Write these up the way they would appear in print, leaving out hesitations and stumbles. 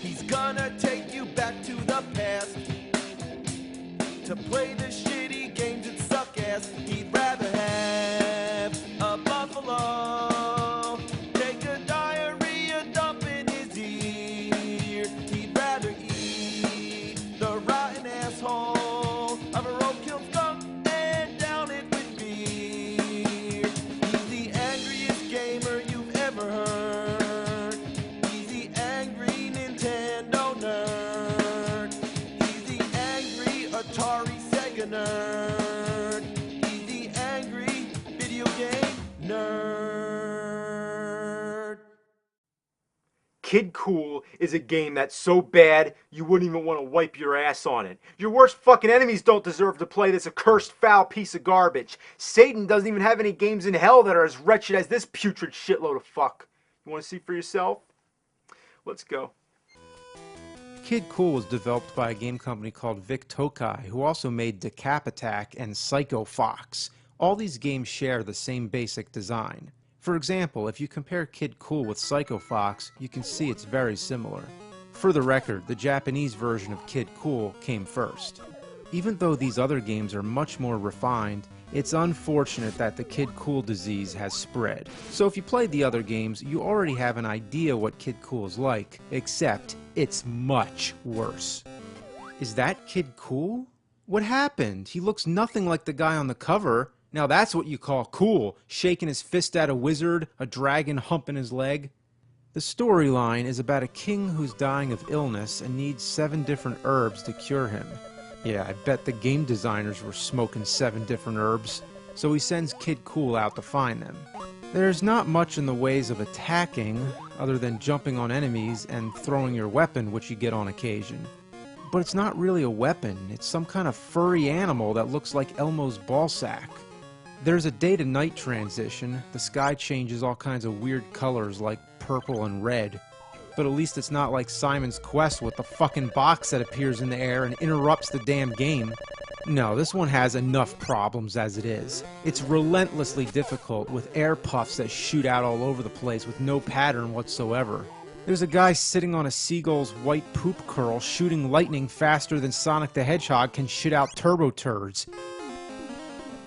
He's gonna take you back to the past to play the shitty games that suck ass. He'd rather have a buffalo take a diarrhea dump in his ear. He'd rather eat the rotten asshole of a roadkill skunk and down it with beer. He's the angriest gamer you've ever heard. He's the angry Nintendo nerd. He's the angry Atari Sega nerd. He's the angry video game nerd. Kid Kool is a game that's so bad you wouldn't even want to wipe your ass on it. Your worst fucking enemies don't deserve to play this accursed foul piece of garbage. Satan doesn't even have any games in hell that are as wretched as this putrid shitload of fuck. You want to see for yourself? Let's go. Kid Kool was developed by a game company called Vic Tokai, who also made Decap Attack and Psycho Fox. All these games share the same basic design. For example, if you compare Kid Kool with Psycho Fox, you can see it's very similar. For the record, the Japanese version of Kid Kool came first. Even though these other games are much more refined, it's unfortunate that the Kid Kool disease has spread. So if you played the other games, you already have an idea what Kid Kool is like, except it's much worse. Is that Kid Kool? What happened? He looks nothing like the guy on the cover. Now that's what you call cool, shaking his fist at a wizard, a dragon humping his leg. The storyline is about a king who's dying of illness and needs 7 different herbs to cure him. Yeah, I bet the game designers were smoking 7 different herbs, so he sends Kid Kool out to find them. There's not much in the ways of attacking, other than jumping on enemies and throwing your weapon, which you get on occasion. But it's not really a weapon, it's some kind of furry animal that looks like Elmo's ballsack. There's a day-to-night transition, the sky changes all kinds of weird colors like purple and red. But at least it's not like Simon's Quest with the fucking box that appears in the air and interrupts the damn game. No, this one has enough problems as it is. It's relentlessly difficult with air puffs that shoot out all over the place with no pattern whatsoever. There's a guy sitting on a seagull's white poop curl shooting lightning faster than Sonic the Hedgehog can shit out turbo turds.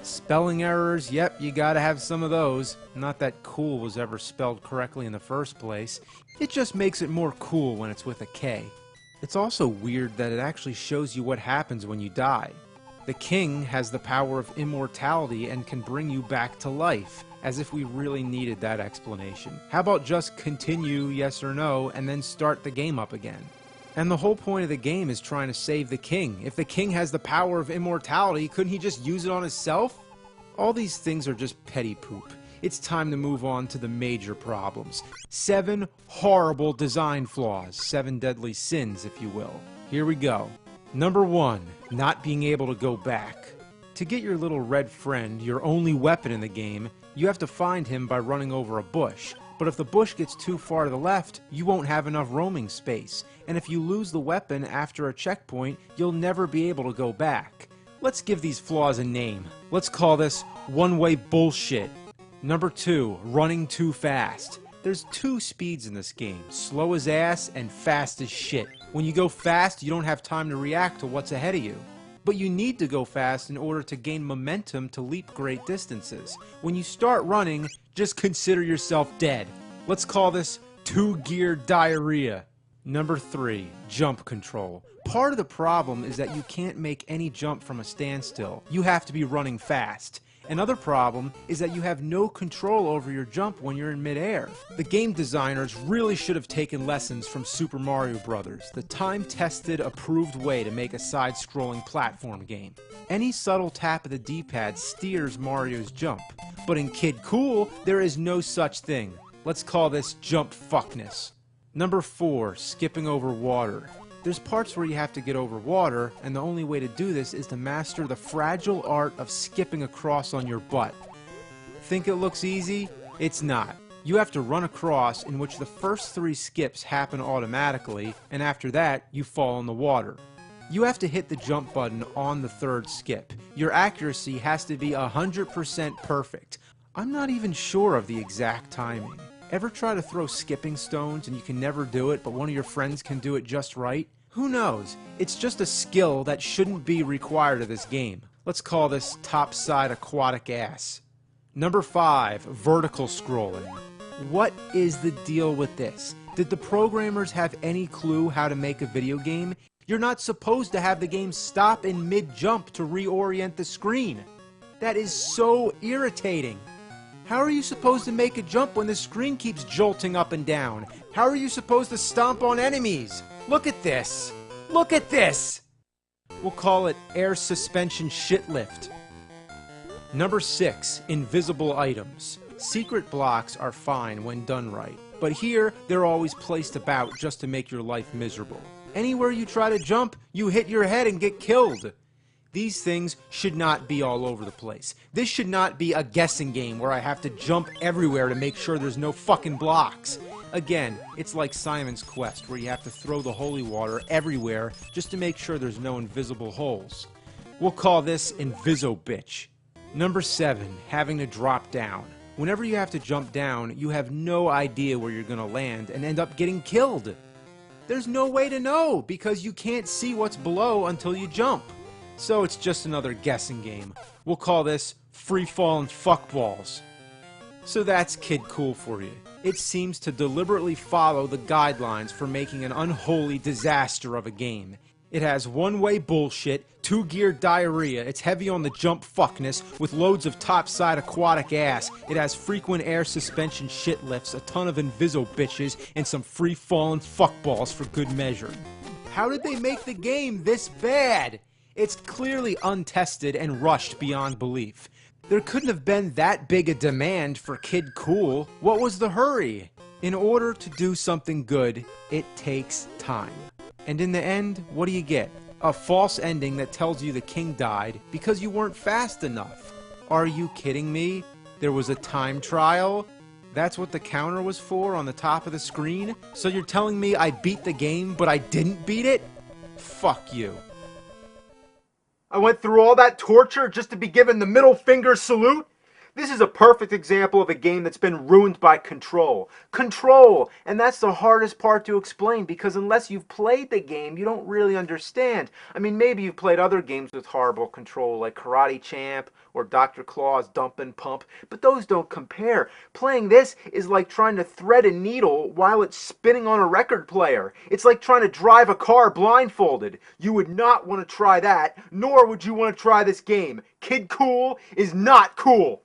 Spelling errors, yep, you gotta have some of those. Not that cool was ever spelled correctly in the first place. It just makes it more cool when it's with a K. It's also weird that it actually shows you what happens when you die. The king has the power of immortality and can bring you back to life, as if we really needed that explanation. How about just continue, yes or no, and then start the game up again? And the whole point of the game is trying to save the king. If the king has the power of immortality, couldn't he just use it on himself? All these things are just petty poop. It's time to move on to the major problems. 7 horrible design flaws. 7 deadly sins, if you will. Here we go. Number 1, not being able to go back. To get your little red friend, your only weapon in the game, you have to find him by running over a bush. But if the bush gets too far to the left, you won't have enough roaming space. And if you lose the weapon after a checkpoint, you'll never be able to go back. Let's give these flaws a name. Let's call this one-way bullshit. Number 2, running too fast. There's 2 speeds in this game, slow as ass and fast as shit. When you go fast, you don't have time to react to what's ahead of you. But you need to go fast in order to gain momentum to leap great distances. When you start running, just consider yourself dead. Let's call this 2-gear diarrhea. Number 3, jump control. Part of the problem is that you can't make any jump from a standstill. You have to be running fast. Another problem is that you have no control over your jump when you're in midair. The game designers really should have taken lessons from Super Mario Bros., the time-tested, approved way to make a side-scrolling platform game. Any subtle tap of the D-pad steers Mario's jump, but in Kid Kool, there is no such thing. Let's call this jump fuckness. Number 4, skipping over water. There's parts where you have to get over water, and the only way to do this is to master the fragile art of skipping across on your butt. Think it looks easy? It's not. You have to run across, in which the first 3 skips happen automatically, and after that, you fall in the water. You have to hit the jump button on the 3rd skip. Your accuracy has to be 100% perfect. I'm not even sure of the exact timing. Ever try to throw skipping stones and you can never do it, but one of your friends can do it just right? Who knows? It's just a skill that shouldn't be required of this game. Let's call this topside aquatic ass. Number 5, vertical scrolling. What is the deal with this? Did the programmers have any clue how to make a video game? You're not supposed to have the game stop in mid-jump to reorient the screen. That is so irritating. How are you supposed to make a jump when the screen keeps jolting up and down? How are you supposed to stomp on enemies? Look at this! Look at this! We'll call it air suspension shit lift. Number 6, invisible items. Secret blocks are fine when done right, but here they're always placed about just to make your life miserable. Anywhere you try to jump, you hit your head and get killed. These things should not be all over the place. This should not be a guessing game where I have to jump everywhere to make sure there's no fucking blocks. Again, it's like Simon's Quest, where you have to throw the holy water everywhere just to make sure there's no invisible holes. We'll call this Inviso-Bitch. Number 7, having to drop down. Whenever you have to jump down, you have no idea where you're going to land and end up getting killed. There's no way to know because you can't see what's below until you jump. So it's just another guessing game. We'll call this free-falling fuckballs. So that's Kid Kool for you. It seems to deliberately follow the guidelines for making an unholy disaster of a game. It has one-way bullshit, two-gear diarrhea, it's heavy on the jump fuckness, with loads of topside aquatic ass, it has frequent air suspension shit lifts, a ton of inviso bitches, and some free-falling fuckballs for good measure. How did they make the game this bad? It's clearly untested and rushed beyond belief. There couldn't have been that big a demand for Kid Kool. What was the hurry? In order to do something good, it takes time. And in the end, what do you get? A false ending that tells you the king died because you weren't fast enough. Are you kidding me? There was a time trial? That's what the counter was for on the top of the screen? So you're telling me I beat the game, but I didn't beat it? Fuck you. I went through all that torture just to be given the middle finger salute? This is a perfect example of a game that's been ruined by control. Control! And that's the hardest part to explain because unless you've played the game, you don't really understand. I mean, maybe you've played other games with horrible control like Karate Champ or Dr. Claw's Dump and Pump, but those don't compare. Playing this is like trying to thread a needle while it's spinning on a record player. It's like trying to drive a car blindfolded. You would not want to try that, nor would you want to try this game. Kid Kool is not cool.